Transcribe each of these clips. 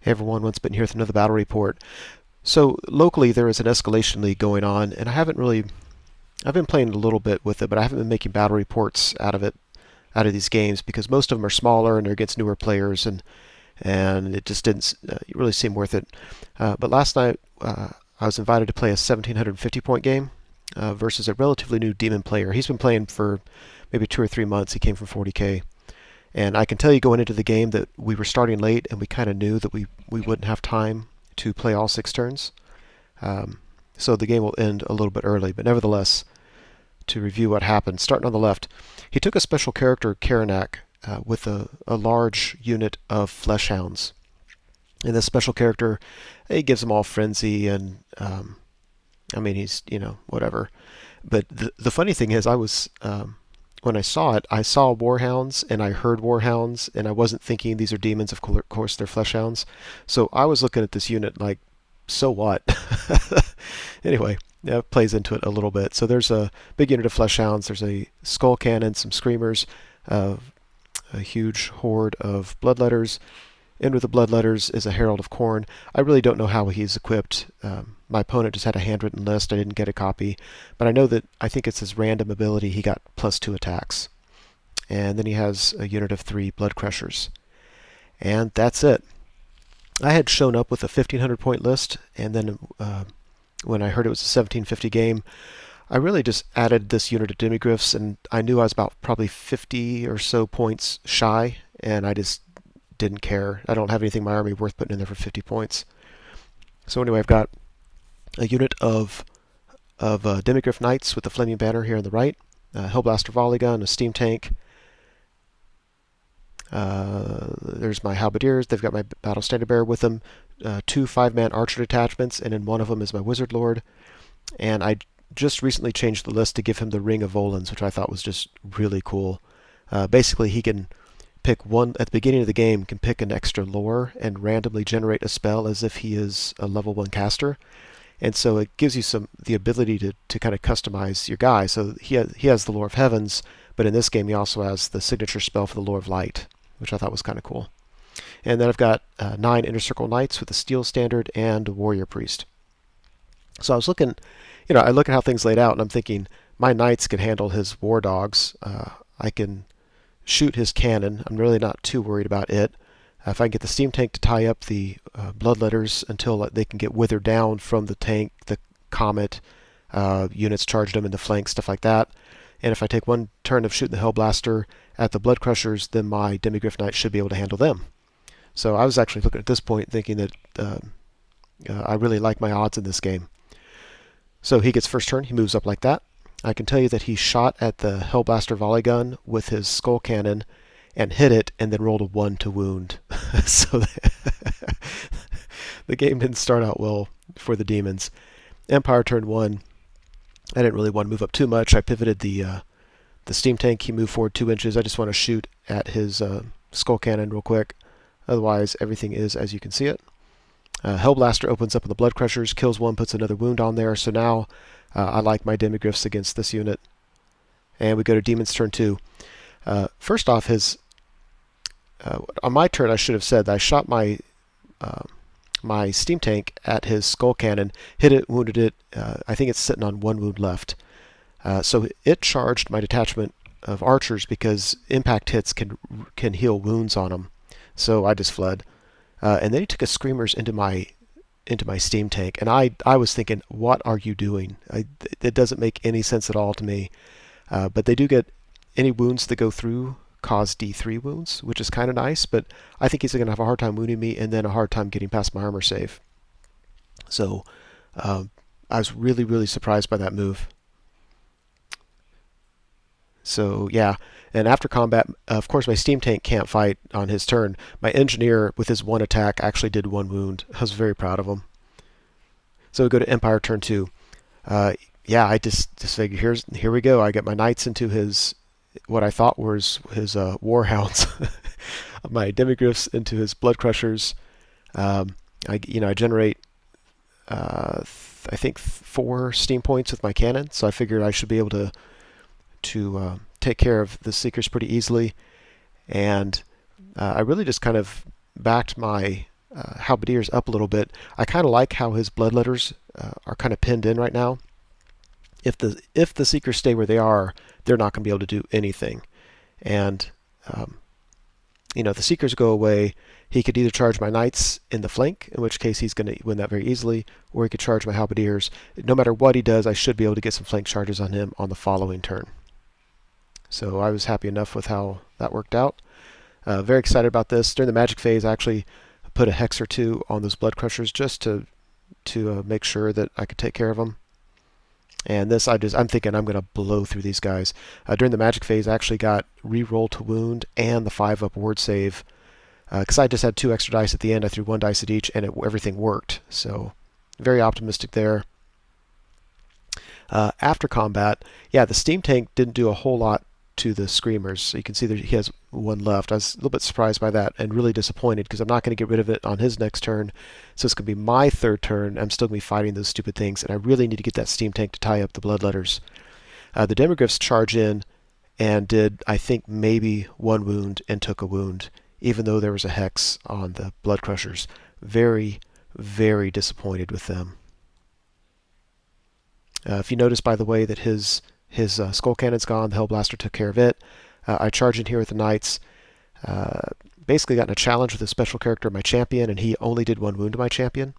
Hey everyone, once been here with another battle report. So locally there is an escalation league going on, and I've been playing a little bit with it, but I haven't been making battle reports out of these games because most of them are smaller and they're against newer players, and it just didn't really seem worth it. But last night I was invited to play a 1750 point game versus a relatively new demon player. He's been playing for maybe 2 or 3 months. He came from 40k. And I can tell you going into the game that we were starting late and we kind of knew that we wouldn't have time to play all 6 turns. So the game will end a little bit early. But nevertheless, to review what happened, starting on the left, he took a special character, Karanak, with a large unit of Fleshhounds. And this special character, he gives them all frenzy and, I mean, he's, whatever. But the funny thing is, when I saw it, I saw Warhounds and I heard Warhounds, and I wasn't thinking these are demons. Of course, they're Fleshhounds. So I was looking at this unit like, so what? Anyway, that plays into it a little bit. So there's a big unit of Fleshhounds. There's a skull cannon, some screamers, a huge horde of bloodletters. In with the bloodletters is a Herald of Corn. I really don't know how he's equipped. My opponent just had a handwritten list. I didn't get a copy. But I know that I think it's his random ability. He got +2 attacks. And then he has a unit of 3 Blood Crushers. And that's it. I had shown up with a 1500 point list, and then when I heard it was a 1750 game, I really just added this unit of Demigryphs, and I knew I was about probably 50 or so points shy, and I just didn't care. I don't have anything in my army worth putting in there for 50 points. So anyway, I've got a unit of Demigryph Knights with the Flaming Banner here on the right, a Hellblaster Volley Gun, a Steam Tank. There's my Halberdiers. They've got my Battle Standard Bearer with them, 2 5-man Archer detachments, and then one of them is my Wizard Lord. And I just recently changed the list to give him the Ring of Volans, which I thought was just really cool. Basically, he can pick one at the beginning of the game, can pick an extra lore and randomly generate a spell as if he is a level 1 caster. And so it gives you the ability to kind of customize your guy. So he has the Lore of Heavens, but in this game he also has the signature spell for the Lore of Light, which I thought was kind of cool. And then I've got 9 Inner Circle Knights with a Steel Standard and a Warrior Priest. So I was looking, I look at how things laid out, and I'm thinking my Knights can handle his War Dogs. I can shoot his cannon. I'm really not too worried about it. If I can get the Steam Tank to tie up the Bloodletters until they can get withered down from the tank, the Comet, units charged them in the flank, stuff like that. And if I take one turn of shooting the Hellblaster at the Blood Crushers, then my Demigryph Knight should be able to handle them. So I was actually looking at this point thinking that I really like my odds in this game. So he gets first turn, he moves up like that. I can tell you that he shot at the Hellblaster Volley Gun with his Skull Cannon and hit it and then rolled a 1 to wound. So the game didn't start out well for the demons. Empire turn 1. I didn't really want to move up too much. I pivoted the Steam Tank. He moved forward 2 inches. I just want to shoot at his Skull Cannon real quick. Otherwise, everything is as you can see it. Hellblaster opens up on the Blood Crushers, kills 1, puts another wound on there. So now I like my Demigryphs against this unit. And we go to Demons turn 2. First off, on my turn, I should have said that I shot my Steam Tank at his Skull Cannon, hit it, wounded it. I think it's sitting on 1 wound left. So it charged my detachment of archers because impact hits can heal wounds on them. So I just fled. And then he took his screamers into my Steam Tank, and I was thinking, what are you doing? It doesn't make any sense at all to me. But they do get any wounds that go through cause D3 wounds, which is kind of nice, but I think he's going to have a hard time wounding me and then a hard time getting past my armor save. So I was really, really surprised by that move. So yeah, and after combat, of course my Steam Tank can't fight on his turn. My Engineer, with his 1 attack, actually did 1 wound. I was very proud of him. So we go to Empire turn 2. Yeah, I just figured here we go. I get my Knights into his what I thought was his Warhounds, my Demigryphs into his Blood Crushers. I generate I think 4 steam points with my cannon, so I figured I should be able to take care of the Seekers pretty easily. And I really just kind of backed my halberdiers up a little bit. I kind of like how his bloodletters are kind of pinned in right now. If the Seekers stay where they are, they're not going to be able to do anything. And if the Seekers go away, he could either charge my Knights in the flank, in which case he's going to win that very easily, or he could charge my Halberdiers. No matter what he does, I should be able to get some flank charges on him on the following turn. So I was happy enough with how that worked out. Very excited about this. During the Magic phase, I actually put a Hex or two on those Blood Crushers just to make sure that I could take care of them. And this, I'm thinking I'm going to blow through these guys. During the Magic phase, I actually got Reroll to Wound and the 5-up Ward Save. Because I just had 2 extra dice at the end. I threw 1 dice at each, and everything worked. So, very optimistic there. After combat, yeah, the Steam Tank didn't do a whole lot to the Screamers. So you can see that he has 1 left. I was a little bit surprised by that and really disappointed because I'm not going to get rid of it on his next turn. So it's going to be my 3rd turn. I'm still going to be fighting those stupid things, and I really need to get that Steam Tank to tie up the Bloodletters. The Demogryphs charge in and did, I think, maybe 1 wound and took a wound, even though there was a Hex on the Blood Crushers. Very, very disappointed with them. If you notice, by the way, that his Skull Cannon's gone, the Hellblaster took care of it. I charged in here with the Knights. Basically got in a challenge with a special character, my champion, and he only did 1 wound to my champion.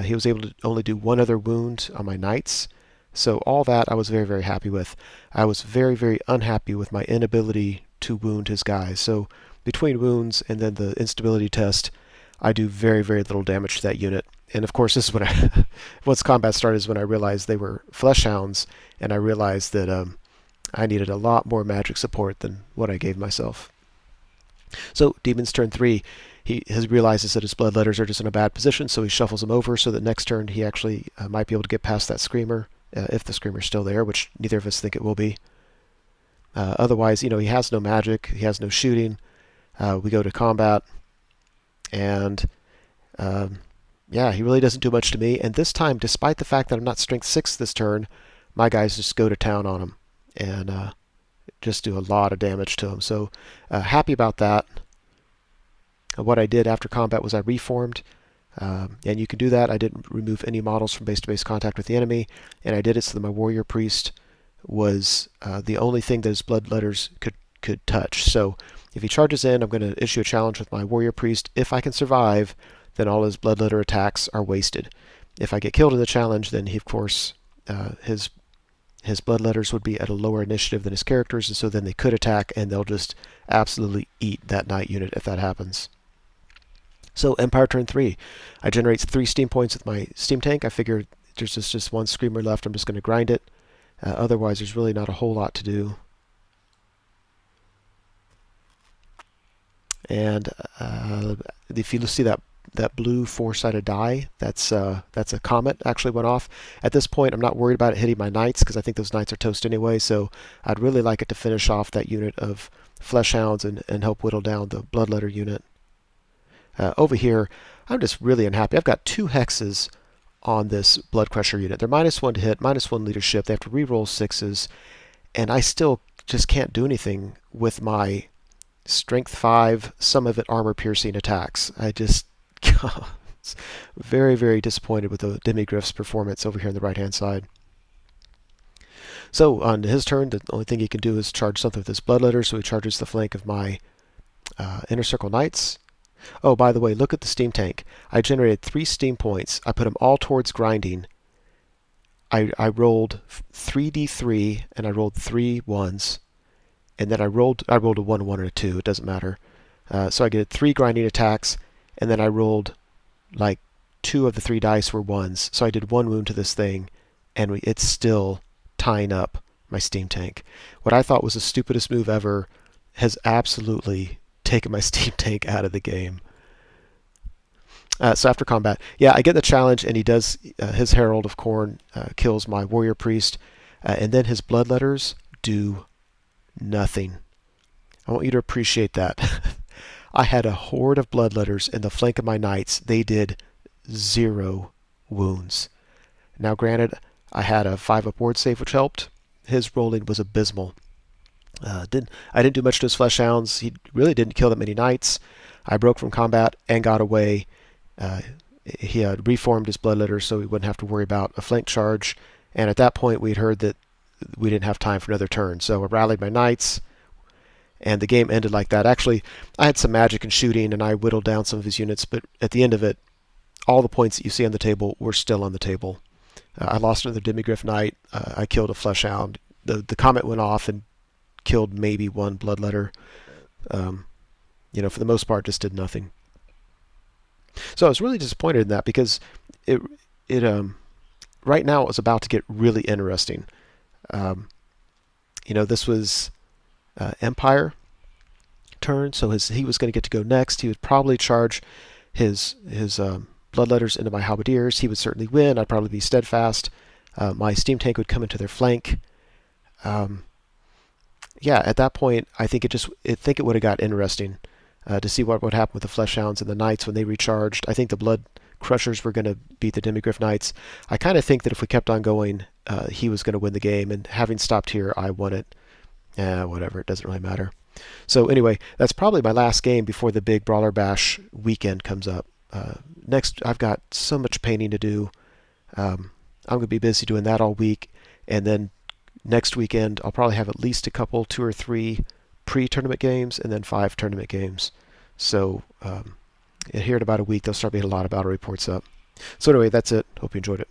He was able to only do 1 other wound on my Knights. So all that I was very, very happy with. I was very, very unhappy with my inability to wound his guys. So between wounds and then the instability test, I do very, very little damage to that unit. And of course, this is when once combat started, is when I realized they were Flesh Hounds, and I realized that I needed a lot more magic support than what I gave myself. So Demon's turn 3, he realizes that his Bloodletters are just in a bad position, so he shuffles them over so that next turn he actually might be able to get past that Screamer, if the Screamer's still there, which neither of us think it will be. Otherwise, he has no magic, he has no shooting. We go to combat, and yeah, he really doesn't do much to me. And this time, despite the fact that I'm not strength 6 this turn, my guys just go to town on him and just do a lot of damage to him. So happy about that. What I did after combat was I reformed. And you can do that. I didn't remove any models from base-to-base contact with the enemy, and I did it so that my Warrior Priest was the only thing that his Bloodletters could touch. So if he charges in, I'm going to issue a challenge with my Warrior Priest. If I can survive, then all his Bloodletter attacks are wasted. If I get killed in the challenge, then he, of course, his Bloodletters would be at a lower initiative than his characters, and so then they could attack, and they'll just absolutely eat that Knight unit if that happens. So Empire turn 3. I generate 3 steam points with my Steam Tank. I figure there's just 1 Screamer left. I'm just going to grind it. Otherwise, there's really not a whole lot to do. And if you see that blue 4-sided die, that's a comet actually went off. At this point, I'm not worried about it hitting my Knights because I think those Knights are toast anyway. So I'd really like it to finish off that unit of Flesh Hounds and help whittle down the Bloodletter unit. Over here, I'm just really unhappy. I've got 2 hexes on this Blood Crusher unit. They're -1 to hit, -1 leadership. They have to reroll 6s, and I still just can't do anything with my Strength 5, some of it armor-piercing attacks. I just very, very disappointed with the Demogryph's performance over here on the right-hand side. So on his turn, the only thing he can do is charge something with his Bloodletter, so he charges the flank of my Inner Circle Knights. Oh, by the way, look at the Steam Tank. I generated 3 steam points. I put them all towards grinding. I rolled 3d3, and I rolled 3 1s. And then I rolled a 1, 1, and a 2. It doesn't matter. So I get 3 grinding attacks, and then I rolled like 2 of the 3 dice were 1s. So I did 1 wound to this thing, and it's still tying up my Steam Tank. What I thought was the stupidest move ever has absolutely taken my Steam Tank out of the game. So after combat, yeah, I get the challenge, and he does his Herald of Corn kills my Warrior Priest, and then his Bloodletters do nothing. I want you to appreciate that. I had a horde of Bloodletters in the flank of my Knights. They did 0 wounds. Now granted, I had a 5-up ward save which helped. His rolling was abysmal. I didn't do much to his Flesh Hounds. He really didn't kill that many Knights. I broke from combat and got away, Uh, he had reformed his bloodletter so he wouldn't have to worry about a flank charge. And at that point, we'd heard that we didn't have time for another turn. So I rallied my knights, and the game ended like that. Actually, I had some magic and shooting, and I whittled down some of his units, but at the end of it, all the points that you see on the table were still on the table. I lost another Demigryph Knight. I killed a Fleshhound. The comet went off and killed maybe one Bloodletter. Um, for the most part, just did nothing. So I was really disappointed in that because it right now it was about to get really interesting. Um, this was Empire turn, so he was going to get to go next. He would probably charge his Bloodletters into my Halberdiers. He would certainly win. I'd probably be steadfast. My steam tank would come into their flank. Yeah, at that point, I think it would have got interesting to see what would happen with the Fleshhounds and the Knights when they recharged. I think the Blood Crushers were going to beat the Demigryph Knights. I kind of think that if we kept on going, he was going to win the game, and having stopped here, I won it. Whatever, it doesn't really matter. So anyway, that's probably my last game before the big Brawler Bash weekend comes up. Next, I've got so much painting to do. I'm going to be busy doing that all week, and then next weekend I'll probably have at least a couple, 2 or 3 pre-tournament games, and then 5 tournament games. So here in about a week, there'll start being a lot of battle reports up. So anyway, that's it. Hope you enjoyed it.